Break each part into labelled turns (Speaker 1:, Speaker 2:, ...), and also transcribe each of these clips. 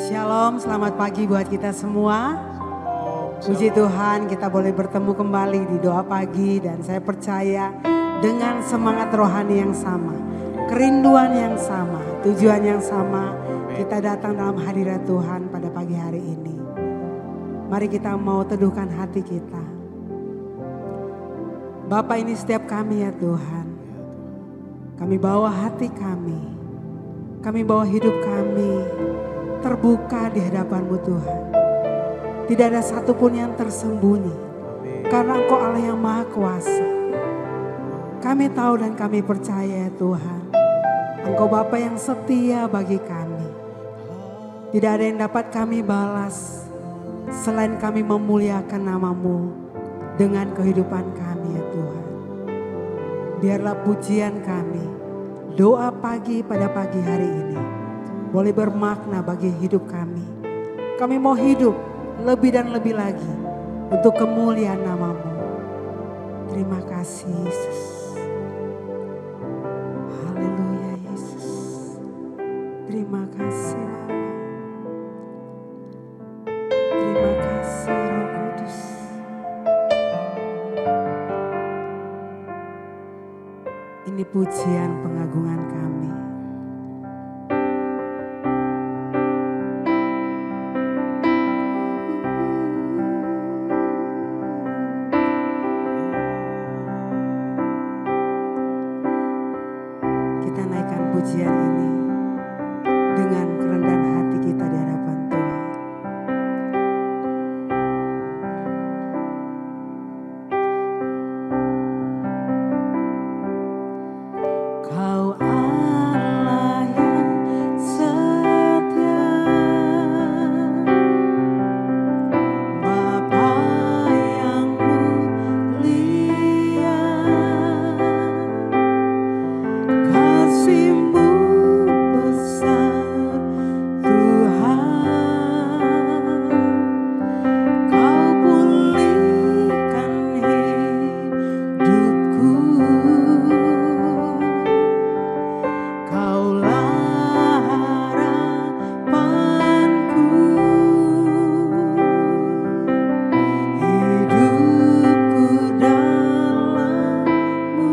Speaker 1: Shalom, selamat pagi buat kita semua. Puji Tuhan kita boleh bertemu kembali di doa pagi dan saya percaya dengan semangat rohani yang sama, kerinduan yang sama, tujuan yang sama, kita datang dalam hadirat Tuhan pada pagi hari ini. Mari kita mau teduhkan hati kita. Bapa, ini setiap kami ya Tuhan. Kami bawa hati kami bawa hidup kami terbuka di hadapan-Mu Tuhan. Tidak ada satupun yang tersembunyi. Karena Engkau Allah yang Maha Kuasa. Kami tahu dan kami percaya ya Tuhan. Engkau Bapa yang setia bagi kami. Tidak ada yang dapat kami balas selain kami memuliakan nama-Mu dengan kehidupan kami ya Tuhan. Biarlah pujian kami, doa pagi pada pagi hari ini boleh bermakna bagi hidup kami. Kami mau hidup lebih dan lebih lagi untuk kemuliaan nama-Mu. Terima kasih Yesus. Haleluya Yesus. Terima kasih Bapa. Terima kasih Roh Kudus. Ini pujian pengagungan kami. Kita naikkan pujian ini dengan kerendahan hati kita di hadapan Tuhan. Kau Allah yang setia, Bapa yang mulia, kasih-Mu besar Tuhan. Kau pulihkan hidupku. Kaulah harapanku, hidupku dalam-Mu.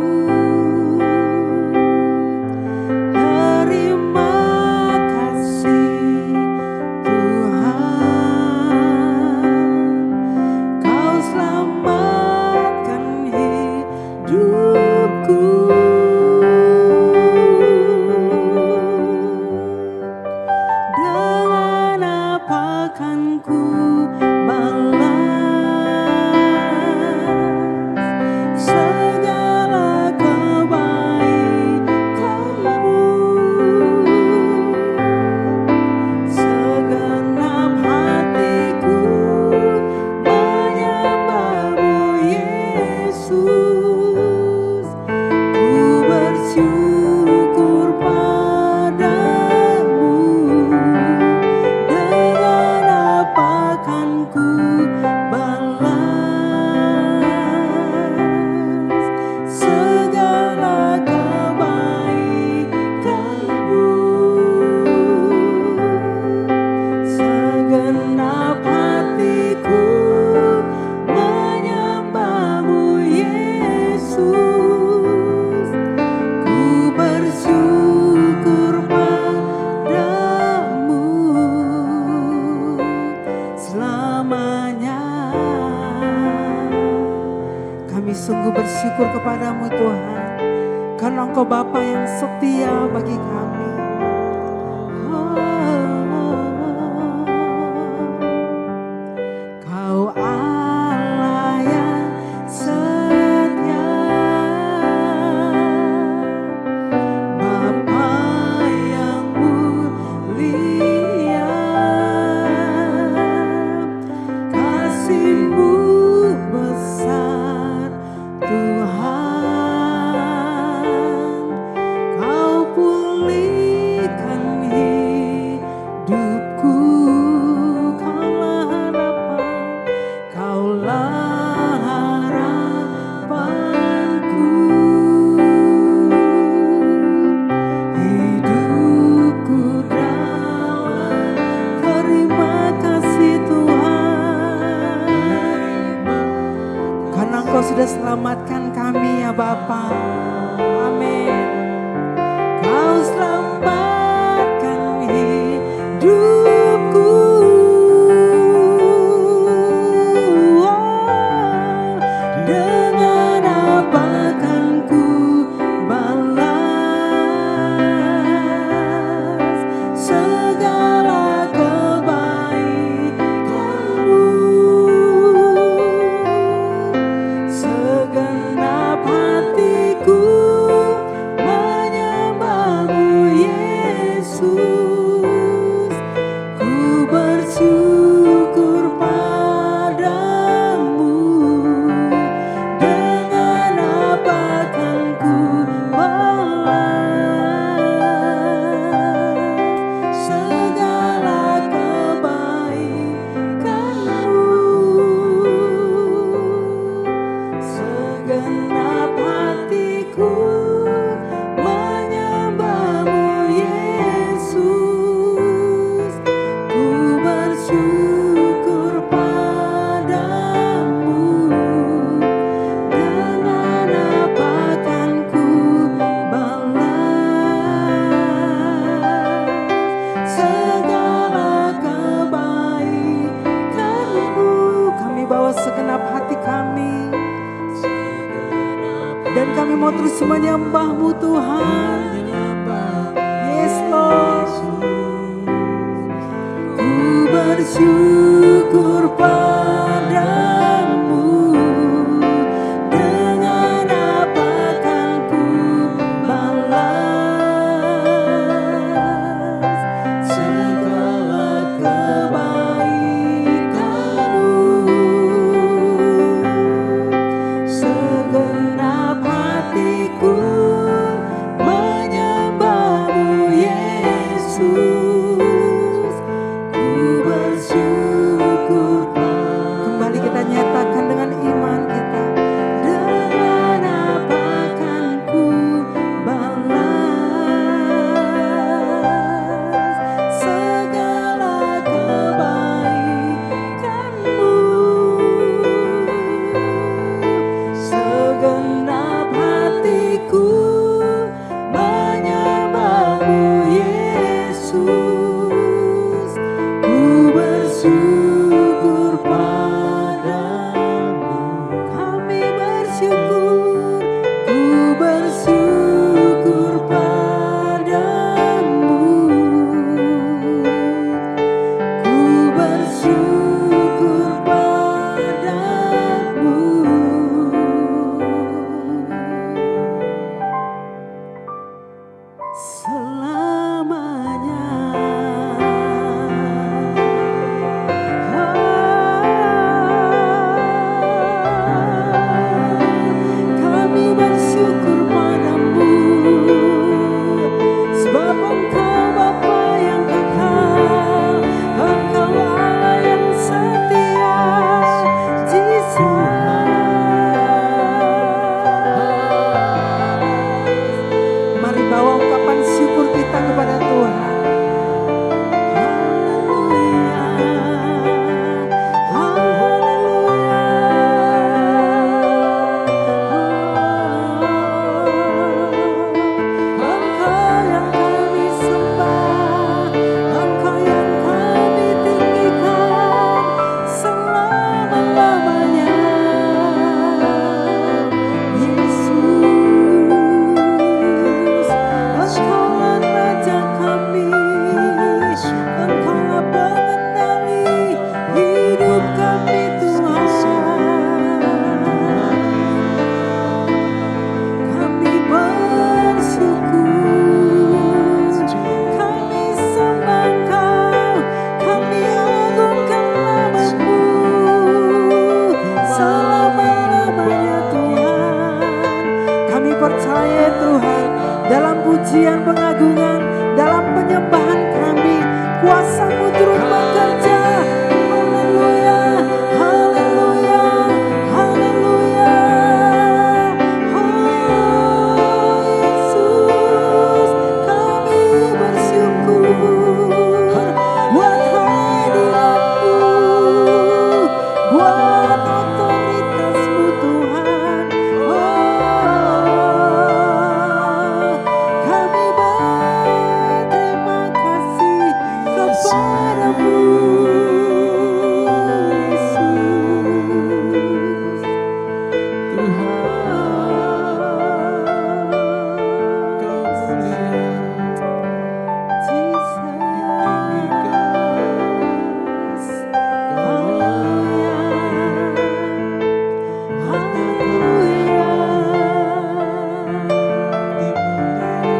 Speaker 1: Terima kasih Tuhan, Kau selamatkan hidupku. Dengan apa kan ku balas segala kebaikan-Mu? Segenap hatiku menyembah-Mu Yesus. Ku bersyukur padamu. Dengan apa kan ku balas segala kebaikan-Mu? Segenap hatiku menyembah-Mu Yesus. Ku bersyukur padamu selamanya. Kami sungguh bersyukur kepadamu Tuhan, karena Engkau Bapa yang setia bagi kami. Kau Allah yang setia, Bapa yang mulia, kasih-Mu besar Tuhan. Kau pulihkan hidupku. menyembah-Mu Tuhan. Yes Lord. Ku bersyukur padamu. Dengan apa kan ku balas segala kebaikan-Mu. Segenap hatiku menyembah-Mu Yesus. Ku bersyukur. Kembali kita nyatakan dengan iman kita. Dengan apa kan ku balas segala kebaikan-Mu. Segenap hatiku menyembah-Mu Yesus. Ku bersyukur padamu. Kami bersyukur. Ku bersyukur padamu. Ku bersyukur padamu. Selamanya. Kami bersyukur padamu, sebab Engkau Bapa yang kekal, Engkau Allah yang setia, Jesus. Mari bawa ungkapan syukur kita kepada Tuhan. Engkau yang kami sembah, Engkau yang kami tinggikan selama-lamanya. Yesus, Engkaulah Raja kami, Engkaulah pengendali hidup kami Tuhan. Kami bersyukur, kami sembah Engkau, kami agungkan nama-Mu selama-lamanya Tuhan. Kami percaya Tuhan, dalam pujian pengagungan, dalam penyembahan kami, kuasa-Mu turut bekerja. Haleluya, haleluya, haleluya. Oh Yesus, kami bersyukur buat hadirat-Mu, buat otoritas-Mu Tuhan. Oh, kami berterima kasih kepadamu Yesus.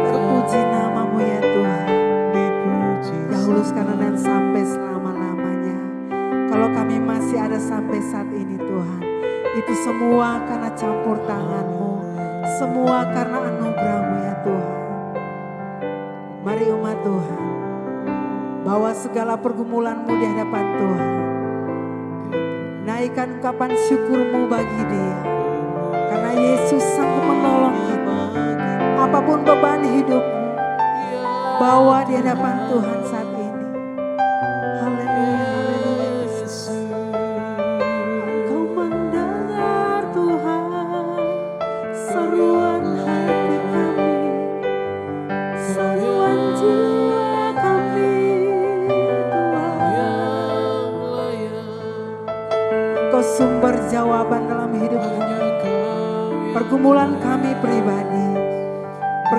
Speaker 1: Terpuji nama-Mu ya Tuhan. Dahulu sekarang dan sampai selama-lamanya. Kalau kami masih ada sampai saat ini Tuhan, itu semua karena campur tangan-Mu, semua karena anugerah-Mu ya Tuhan. Mari umat Tuhan, bawa segala pergumulan-Mu di hadapan Tuhan. Naikkan ungkapan syukur-Mu bagi Dia, karena Yesus sanggup menolong kita. Apapun beban hidup-Mu, bawa di hadapan Tuhan saat ini. Haleluya, haleluya. Engkau mendengar Tuhan seruan hati kami, seruan jiwa kami Tuhan. Engkau sumber jawaban dalam hidup kami, pergumulan kami pribadi.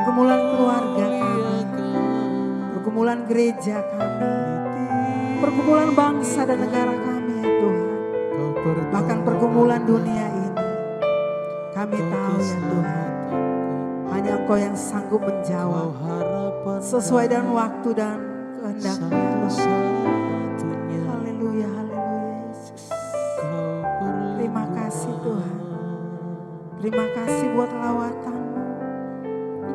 Speaker 1: pergumulan keluarga kami, pergumulan gereja kami, pergumulan bangsa dan negara kami ya Tuhan. Bahkan pergumulan dunia ini. Kami tahu ya Tuhan, hanya Engkau yang sanggup menjawab sesuai dengan waktu dan kehendak-Nya. Haleluya, haleluya Yesus. Terima kasih Tuhan. Terima kasih buat lawatan-Mu.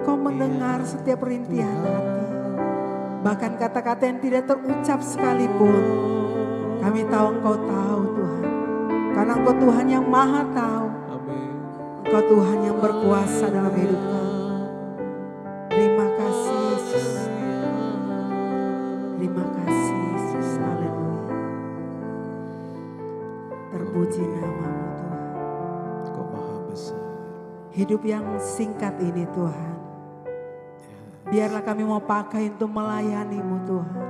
Speaker 1: Engkau mendengar setiap rintihan hati. Bahkan kata-kata yang tidak terucap sekalipun. Kami tahu Engkau tahu Tuhan. Karena Engkau Tuhan yang maha tahu. Engkau Tuhan yang berkuasa dalam hidup kami. Terima kasih Yesus. Terima kasih Yesus. Haleluya. Terpuji nama-Mu Tuhan.
Speaker 2: Engkau maha besar.
Speaker 1: Hidup yang singkat ini Tuhan. Biarlah kami mau pakai untuk melayani-Mu Tuhan.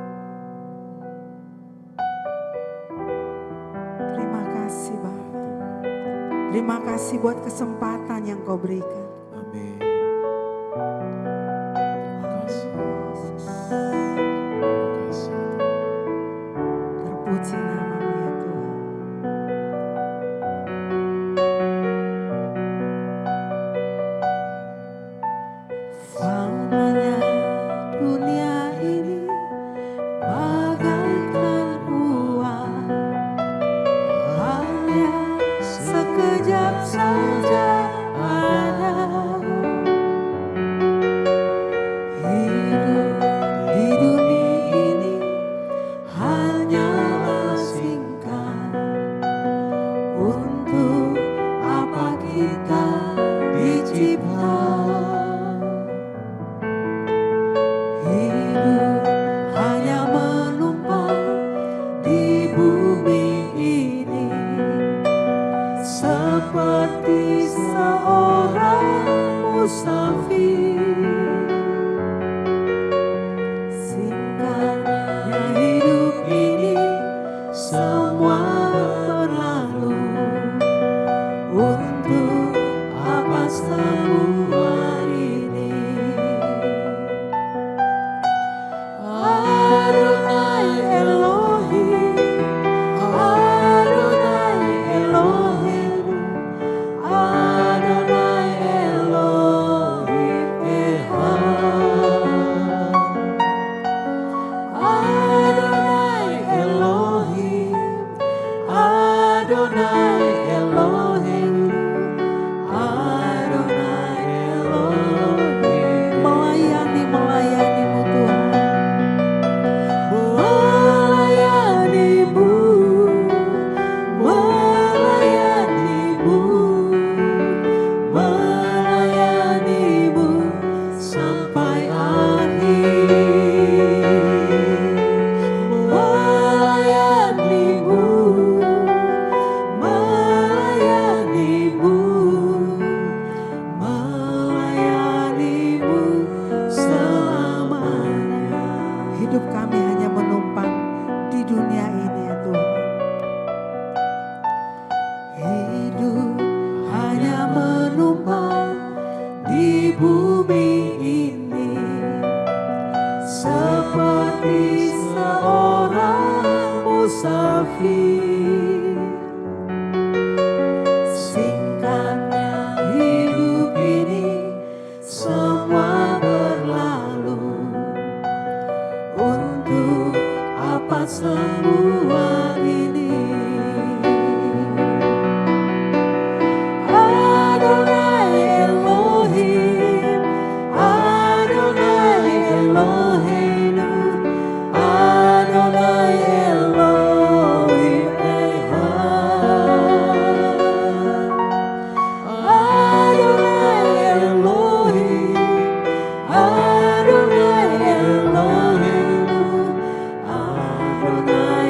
Speaker 1: Terima kasih Bapa. Terima kasih buat kesempatan yang Kau berikan.
Speaker 2: Amin. Terima kasih. Terima kasih.
Speaker 1: Terpuji nama-Mu ya Tuhan. Faunanya dunia ini bagaikan uang, hanya sekejap saja ada. Hidup di dunia ini hanyalah singkat. Untuk apa kita dicipta? Hidup hanya menumpang di bumi ini, seperti seorang musafir. Singkatnya hidup ini, semua berlalu. Untuk apa semua ini? Adonai Elohim, Adonai Elohim, Adonai Elohim Echad. Adonai Elohim, Adonai Elohim, Adonai Elohim. Melayani-Mu Tuhan. Melayani-Mu, melayani-Mu, melayani-Mu sampai akhir. Melayani-Mu, melayani-Mu, melayani-Mu selamanya. Hidup kami hanya menumpang di dunia ini ya Tuhan. Hidup hanya menumpang di bumi ini, seperti seorang musafir. Singkatnya hidup ini, semua berlalu. Untuk apa semua ini? Adonai Elohim, Adonai Elohim, Adonai Elohim Echad. Adonai Elohim, Adonai Elohim, Adonai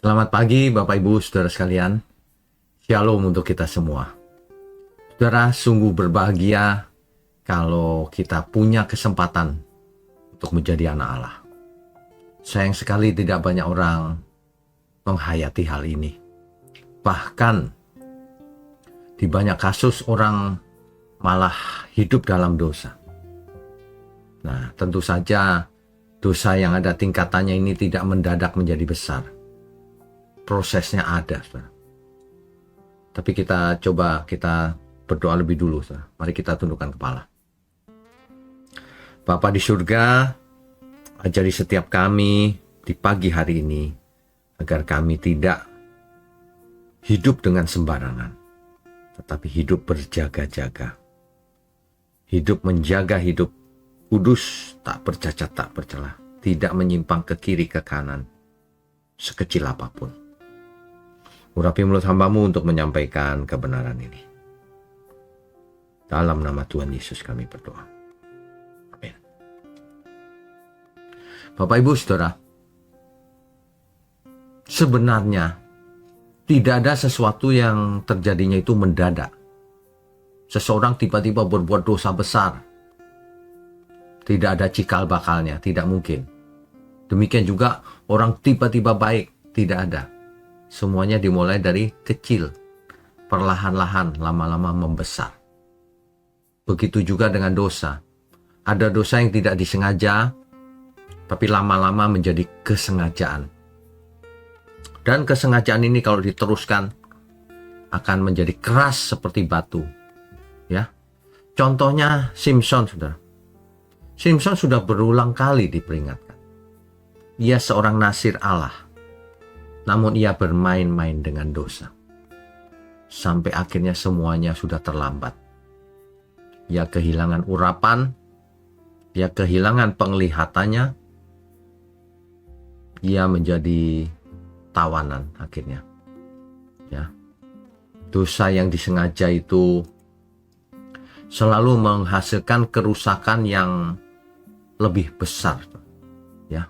Speaker 3: Selamat pagi Bapak Ibu Saudara sekalian. Shalom untuk kita semua. Saudara, sungguh berbahagia kalau kita punya kesempatan untuk menjadi anak Allah. Sayang sekali tidak banyak orang menghayati hal ini. Bahkan di banyak kasus orang malah hidup dalam dosa. Nah, tentu saja dosa yang ada tingkatannya ini tidak mendadak menjadi besar. Prosesnya ada, saudara. Tapi kita berdoa lebih dulu, saudara. Mari kita tundukkan kepala. Bapa di surga, ajari setiap kami di pagi hari ini agar kami tidak hidup dengan sembarangan, tetapi hidup berjaga-jaga. Hidup menjaga hidup kudus, tak bercacat, tak bercelah, tidak menyimpang ke kiri ke kanan, sekecil apapun. Urapi mulut hamba-Mu untuk menyampaikan kebenaran ini. Dalam nama Tuhan Yesus kami berdoa. Amin. Bapak Ibu Saudara, sebenarnya tidak ada sesuatu yang terjadinya itu mendadak. Seseorang tiba-tiba berbuat dosa besar. Tidak ada cikal bakalnya, tidak mungkin. Demikian juga orang tiba-tiba baik, tidak ada. Semuanya dimulai dari kecil, perlahan-lahan, lama-lama membesar. Begitu juga dengan dosa. Ada dosa yang tidak disengaja, tapi lama-lama menjadi kesengajaan. Dan kesengajaan ini kalau diteruskan akan menjadi keras seperti batu. Ya, contohnya Simpson, saudara. Simpson sudah berulang kali diperingatkan. Ia seorang nasir Allah. Namun ia bermain-main dengan dosa. Sampai akhirnya semuanya sudah terlambat. Ia kehilangan urapan, ia kehilangan penglihatannya, ia menjadi tawanan akhirnya. Ya. Dosa yang disengaja itu selalu menghasilkan kerusakan yang lebih besar. Ya.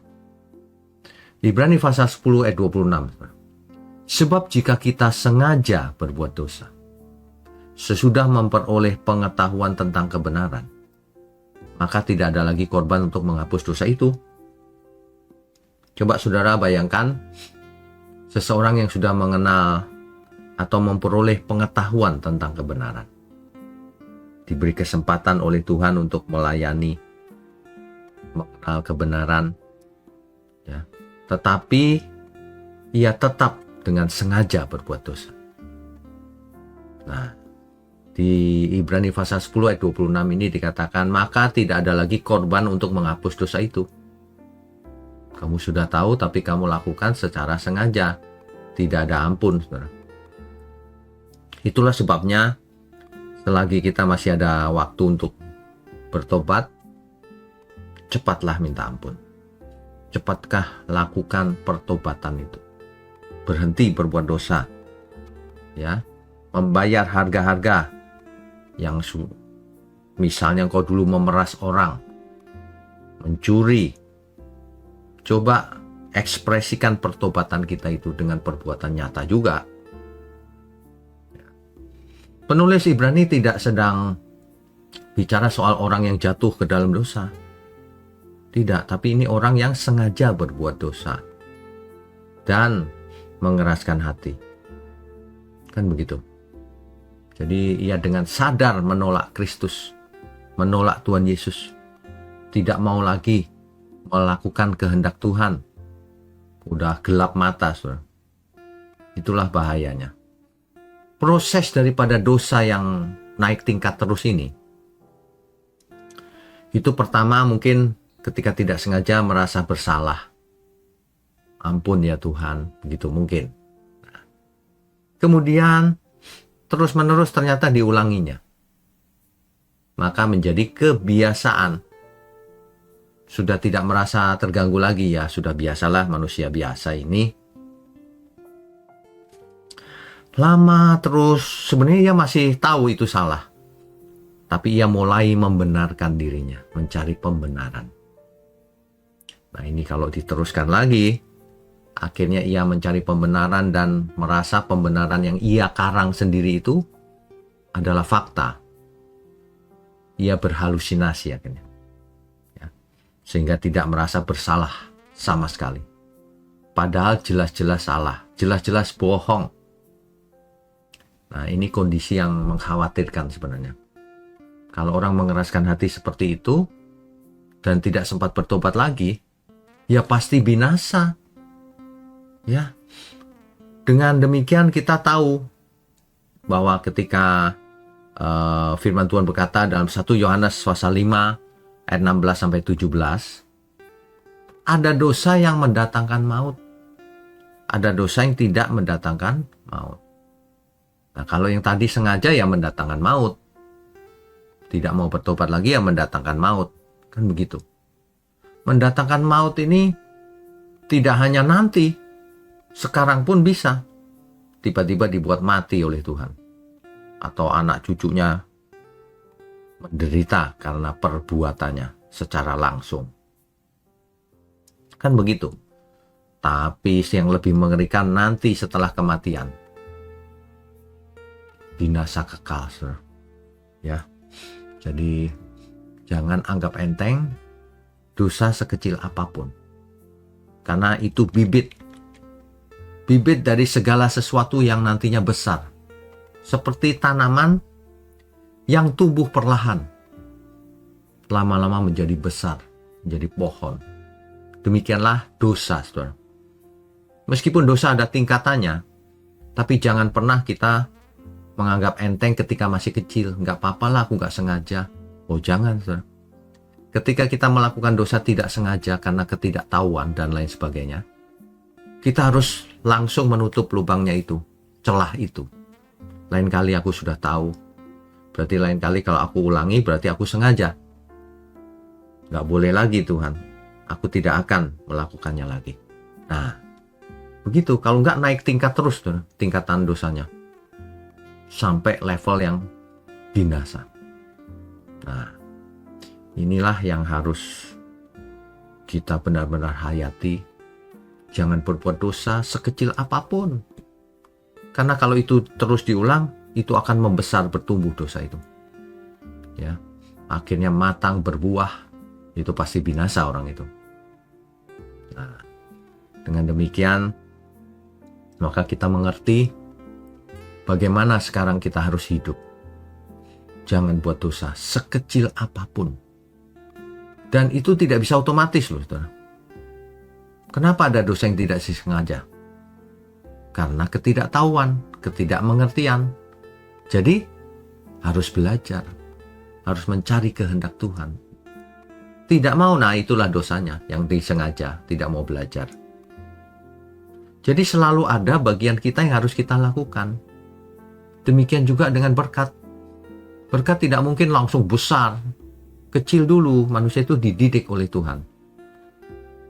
Speaker 3: Ibrani pasal 10 ayat 26. Sebab jika kita sengaja berbuat dosa, sesudah memperoleh pengetahuan tentang kebenaran, maka tidak ada lagi korban untuk menghapus dosa itu. Coba saudara bayangkan, seseorang yang sudah mengenal atau memperoleh pengetahuan tentang kebenaran, diberi kesempatan oleh Tuhan untuk melayani, mengenal kebenaran, ya. Tetapi ia tetap dengan sengaja berbuat dosa. Nah, di Ibrani pasal 10 ayat 26 ini dikatakan, maka tidak ada lagi korban untuk menghapus dosa itu. Kamu sudah tahu tapi kamu lakukan secara sengaja. Tidak ada ampun, saudara. Itulah sebabnya selagi kita masih ada waktu untuk bertobat, cepatlah minta ampun. Cepatkah lakukan pertobatan itu. Berhenti berbuat dosa. Ya, membayar harga-harga yang misalnya engkau dulu memeras orang, mencuri. Coba ekspresikan pertobatan kita itu dengan perbuatan nyata juga. Penulis Ibrani tidak sedang bicara soal orang yang jatuh ke dalam dosa. Tidak, tapi ini orang yang sengaja berbuat dosa dan mengeraskan hati. Kan begitu. Jadi ia dengan sadar menolak Kristus, menolak Tuhan Yesus. Tidak mau lagi melakukan kehendak Tuhan. Udah gelap mata, saudara. Itulah bahayanya. Proses daripada dosa yang naik tingkat terus ini, itu pertama mungkin ketika tidak sengaja merasa bersalah. Ampun ya Tuhan, begitu mungkin. Kemudian terus-menerus ternyata diulanginya. Maka menjadi kebiasaan. Sudah tidak merasa terganggu lagi, ya sudah biasalah manusia biasa ini. Lama terus, sebenarnya ia masih tahu itu salah. Tapi ia mulai membenarkan dirinya, mencari pembenaran. Nah ini kalau diteruskan lagi, Akhirnya ia mencari pembenaran dan merasa pembenaran yang ia karang sendiri itu adalah fakta. Ia berhalusinasi akhirnya. Ya. Sehingga tidak merasa bersalah sama sekali. Padahal jelas-jelas salah, jelas-jelas bohong. Nah, ini kondisi yang mengkhawatirkan sebenarnya. Kalau orang mengeraskan hati seperti itu dan tidak sempat bertobat lagi, ya pasti binasa. Ya. Dengan demikian kita tahu bahwa ketika firman Tuhan berkata dalam 1 Yohanes pasal 5 ayat 16 sampai 17, ada dosa yang mendatangkan maut. Ada dosa yang tidak mendatangkan maut. Nah, kalau yang tadi sengaja ya mendatangkan maut. Tidak mau bertobat lagi ya mendatangkan maut. Kan begitu. Mendatangkan maut ini tidak hanya nanti, sekarang pun bisa. Tiba-tiba dibuat mati oleh Tuhan. Atau anak cucunya menderita karena perbuatannya secara langsung. Kan begitu. Tapi yang lebih mengerikan nanti setelah kematian. Binasa kekal, saudara. Ya. Jadi jangan anggap enteng dosa sekecil apapun. Karena itu bibit. Bibit dari segala sesuatu yang nantinya besar. Seperti tanaman yang tumbuh perlahan. Lama-lama menjadi besar, menjadi pohon. Demikianlah dosa, saudara. Meskipun dosa ada tingkatannya, tapi jangan pernah kita menganggap enteng ketika masih kecil. Nggak apa-apa lah, aku nggak sengaja. Oh jangan, saudara. Ketika kita melakukan dosa tidak sengaja karena ketidaktahuan dan lain sebagainya, kita harus langsung menutup lubangnya itu, celah itu. Lain kali aku sudah tahu, berarti lain kali kalau aku ulangi berarti aku sengaja. Nggak boleh lagi Tuhan, aku tidak akan melakukannya lagi. Nah, begitu, kalau nggak naik tingkat terus tuh, tingkatan dosanya. Sampai level yang binasa. Nah, inilah yang harus kita benar-benar hayati. Jangan berbuat dosa sekecil apapun. Karena kalau itu terus diulang, itu akan membesar, bertumbuh dosa itu. Ya, akhirnya matang, berbuah, itu pasti binasa orang itu. Nah, dengan demikian, maka kita mengerti bagaimana sekarang kita harus hidup. Jangan buat dosa sekecil apapun. Dan itu tidak bisa otomatis loh, saudara. Kenapa ada dosa yang tidak disengaja? Karena ketidaktahuan, ketidakmengertian. Jadi harus belajar, harus mencari kehendak Tuhan. Tidak mau, nah itulah dosanya yang disengaja, tidak mau belajar. Jadi selalu ada bagian kita yang harus kita lakukan. Demikian juga dengan berkat. Berkat tidak mungkin langsung besar. Kecil dulu, manusia itu dididik oleh Tuhan.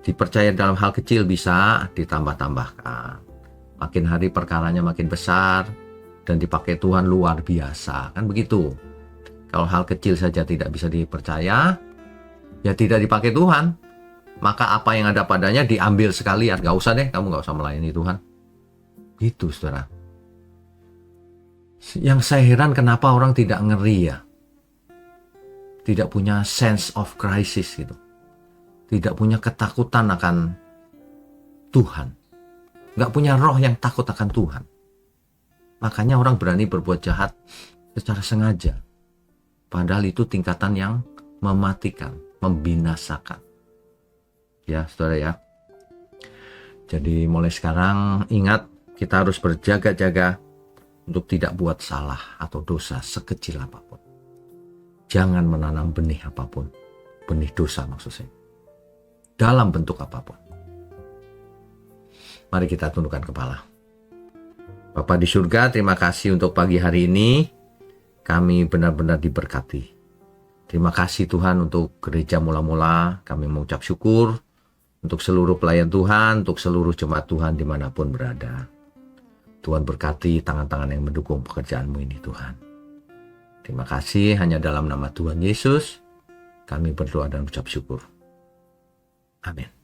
Speaker 3: Dipercaya dalam hal kecil bisa ditambah-tambahkan. Makin hari perkaranya makin besar dan dipakai Tuhan luar biasa. Kan begitu. Kalau hal kecil saja tidak bisa dipercaya, ya tidak dipakai Tuhan. Maka apa yang ada padanya diambil sekalian. Gak usah deh, kamu gak usah melayani Tuhan. Gitu, saudara. Yang saya heran kenapa orang tidak ngeri ya. Tidak punya sense of crisis gitu. Tidak punya ketakutan akan Tuhan. Gak punya roh yang takut akan Tuhan. Makanya orang berani berbuat jahat secara sengaja. Padahal itu tingkatan yang mematikan, membinasakan. Ya, saudara ya. Jadi mulai sekarang ingat, kita harus berjaga-jaga untuk tidak buat salah atau dosa sekecil apapun. Jangan menanam benih apapun. Benih dosa maksud saya. Dalam bentuk apapun. Mari kita tundukkan kepala. Bapa di surga, terima kasih untuk pagi hari ini. Kami benar-benar diberkati. Terima kasih Tuhan untuk gereja mula-mula. Kami mengucap syukur untuk seluruh pelayan Tuhan, untuk seluruh jemaat Tuhan dimanapun berada. Tuhan berkati tangan-tangan yang mendukung pekerjaanmu ini Tuhan. Terima kasih, hanya dalam nama Tuhan Yesus kami berdoa dan ucap syukur. Amin.